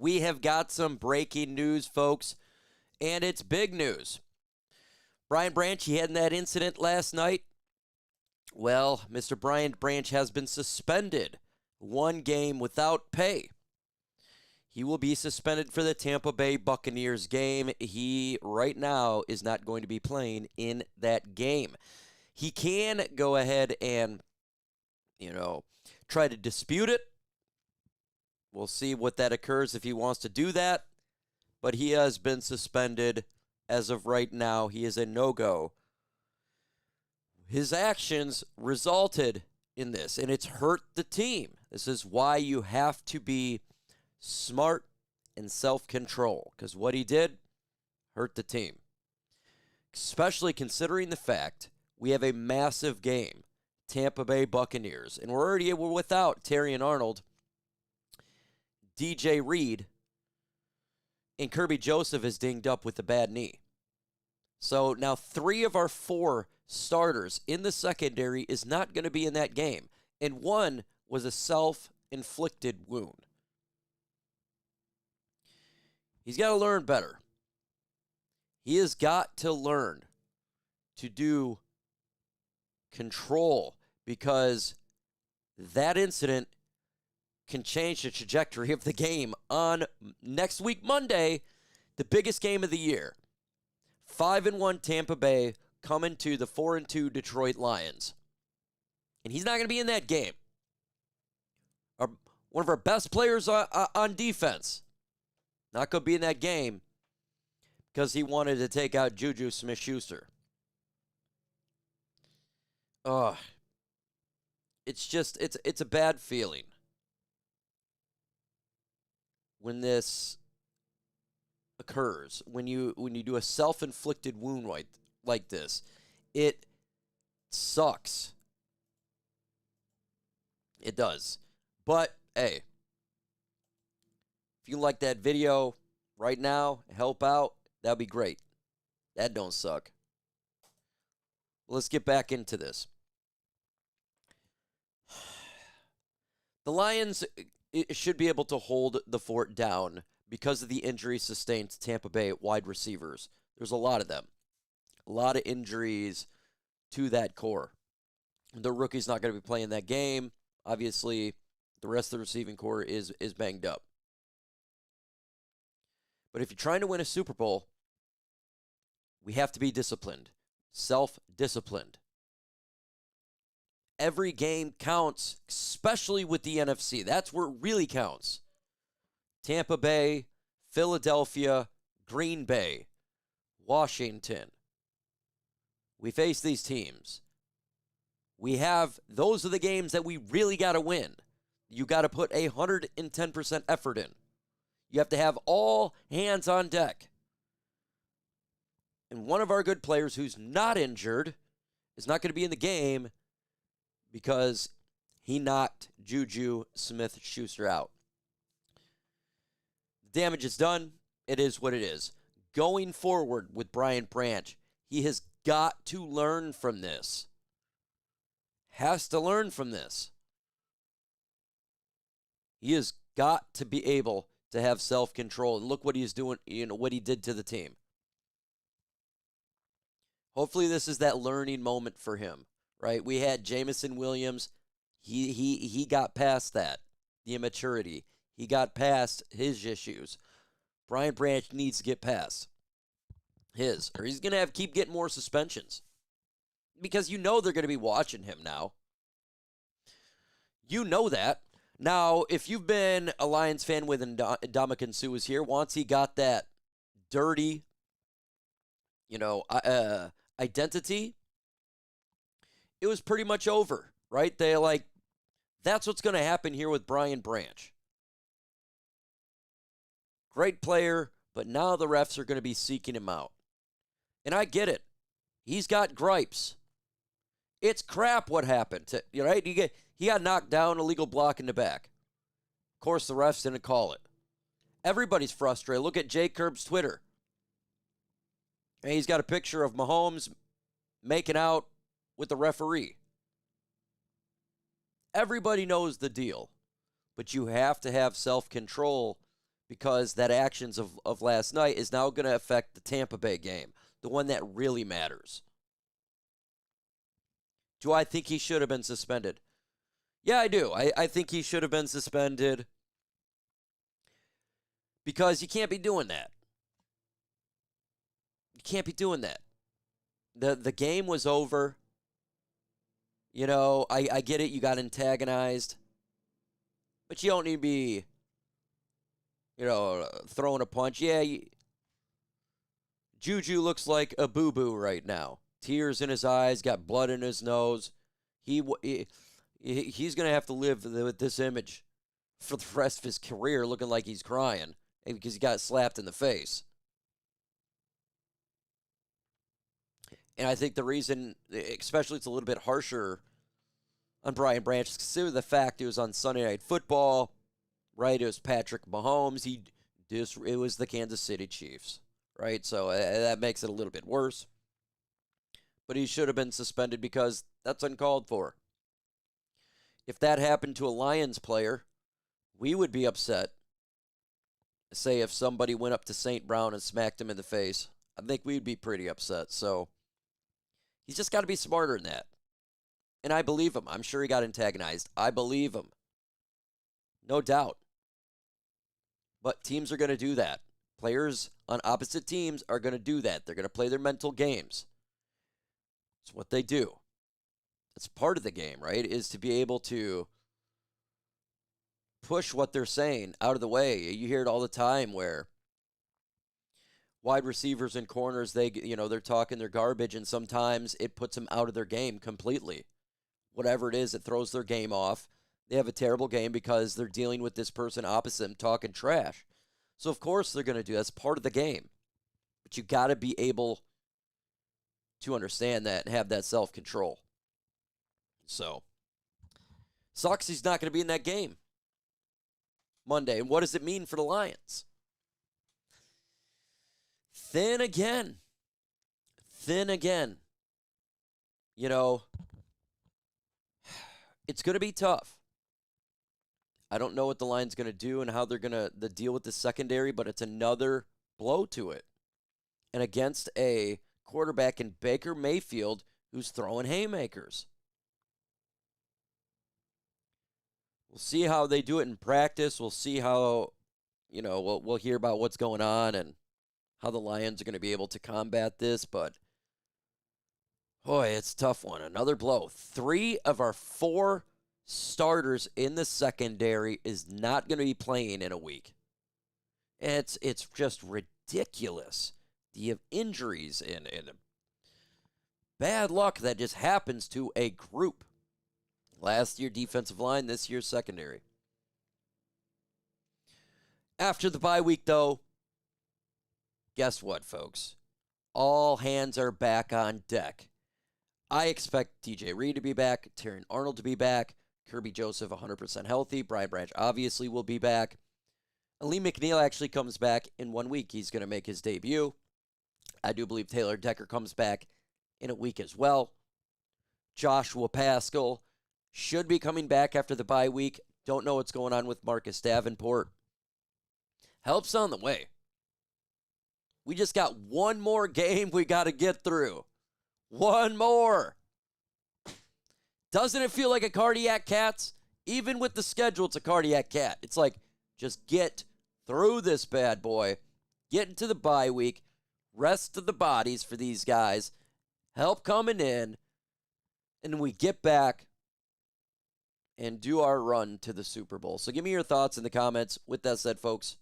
We have got some breaking news, folks, and it's big news. Brian Branch, he had that incident last night. Well, Mr. Brian Branch has been suspended 1 game without pay. He will be suspended for the Tampa Bay Buccaneers game. He, right now, is not going to be playing in that game. He can go ahead and, try to dispute it. We'll see what that occurs if he wants to do that. But he has been suspended as of right now. He is a no-go. His actions resulted in this, and it's hurt the team. This is why you have to be smart and self-control, because what he did hurt the team. Especially considering the fact we have a massive game, Tampa Bay Buccaneers, and we're without Terry and Arnold, DJ Reed, and Kirby Joseph is dinged up with a bad knee. So now 3 of our 4 starters in the secondary is not going to be in that game, and 1 was a self-inflicted wound. He's got to learn better. He has got to learn to do control, because that incident can change the trajectory of the game on next week, Monday, the biggest game of the year. 5-1 Tampa Bay coming to the 4-2 Detroit Lions. And he's not going to be in that game. One of our best players on defense. Not going to be in that game because he wanted to take out Ju-Ju Smith-Schuster. It's a bad feeling when this occurs, when you do a self-inflicted wound like this. It sucks. It does. But hey, if you like that video right now, help out, that'd be great. That don't suck. Let's get back into this. The Lions should be able to hold the fort down because of the injuries sustained to Tampa Bay wide receivers. There's a lot of them. A lot of injuries to that core. The rookie's not going to be playing that game. Obviously, the rest of the receiving core is banged up. But if you're trying to win a Super Bowl, we have to be disciplined. Self-disciplined. Every game counts, especially with the NFC. That's where it really counts. Tampa Bay, Philadelphia, Green Bay, Washington. We face these teams. Those are the games that we really got to win. You got to put 110% effort in. You have to have all hands on deck. And one of our good players who's not injured is not going to be in the game because he knocked Ju-Ju Smith-Schuster out. The damage is done. It is what it is. Going forward with Brian Branch, he has got to learn from this. Has to learn from this. He has got to be able to have self-control. And look what he's doing, what he did to the team. Hopefully this is that learning moment for him, right? We had Jamison Williams. He got past that, the immaturity. He got past his issues. Brian Branch needs to get past his, or he's going to keep getting more suspensions. Because they're going to be watching him now. You know that. Now, if you've been a Lions fan when Ndamukong Suh was here, once he got that dirty, identity, it was pretty much over, right? That's what's going to happen here with Brian Branch. Great player, but now the refs are going to be seeking him out. And I get it. He's got gripes. It's crap what happened. Right? He got knocked down, illegal block in the back. Of course, the refs didn't call it. Everybody's frustrated. Look at Jay Curb's Twitter. And he's got a picture of Mahomes making out with the referee. Everybody knows the deal. But you have to have self-control because that actions of last night is now going to affect the Tampa Bay game, the one that really matters. Do I think he should have been suspended? Yeah, I do. I think he should have been suspended because you can't be doing that. You can't be doing that. The game was over. You know, I get it. You got antagonized. But you don't need to be, throwing a punch. Yeah, Ju-Ju looks like a boo-boo right now. Tears in his eyes, got blood in his nose. He's going to have to live with this image for the rest of his career, looking like he's crying because he got slapped in the face. And I think the reason, especially it's a little bit harsher on Brian Branch, is consider the fact it was on Sunday Night Football, right? It was Patrick Mahomes. It was the Kansas City Chiefs, right? So that makes it a little bit worse. But he should have been suspended because that's uncalled for. If that happened to a Lions player, we would be upset. Say if somebody went up to St. Brown and smacked him in the face, I think we'd be pretty upset. So he's just got to be smarter than that. And I believe him. I'm sure he got antagonized. I believe him. No doubt. But teams are going to do that. Players on opposite teams are going to do that. They're going to play their mental games. It's what they do. It's part of the game, right? Is to be able to push what they're saying out of the way. You hear it all the time where wide receivers and corners, they're talking their garbage, and sometimes it puts them out of their game completely. Whatever it is, it throws their game off. They have a terrible game because they're dealing with this person opposite them talking trash. So, of course, they're going to do that. That's part of the game. But you got to be able to understand that and have that self-control. So, sucks he's not going to be in that game Monday. And what does it mean for the Lions? Thin again. You know, it's going to be tough. I don't know what the Lions going to do and how they're going to deal with the secondary, but it's another blow to it. And against a quarterback in Baker Mayfield who's throwing haymakers. We'll see how they do it in practice. We'll see how, we'll hear about what's going on and how the Lions are going to be able to combat this. But, boy, it's a tough one. Another blow. 3 of our 4 starters in the secondary is not going to be playing in a week. It's just ridiculous. You have injuries and bad luck that just happens to a group. Last year, defensive line. This year, secondary. After the bye week, though, guess what, folks? All hands are back on deck. I expect TJ Reed to be back, Terrion Arnold to be back, Kirby Joseph 100% healthy, Brian Branch obviously will be back. And Lee McNeil actually comes back in 1 week. He's going to make his debut. I do believe Taylor Decker comes back in a week as well. Joshua Paschal should be coming back after the bye week. Don't know what's going on with Marcus Davenport. Help's on the way. We just got one more game we got to get through. One more. Doesn't it feel like a cardiac cat's? Even with the schedule, it's a cardiac cat. It's like, just get through this bad boy. Get into the bye week. Rest of the bodies for these guys. Help coming in. And we get back and do our run to the Super Bowl. So give me your thoughts in the comments. With that said, folks,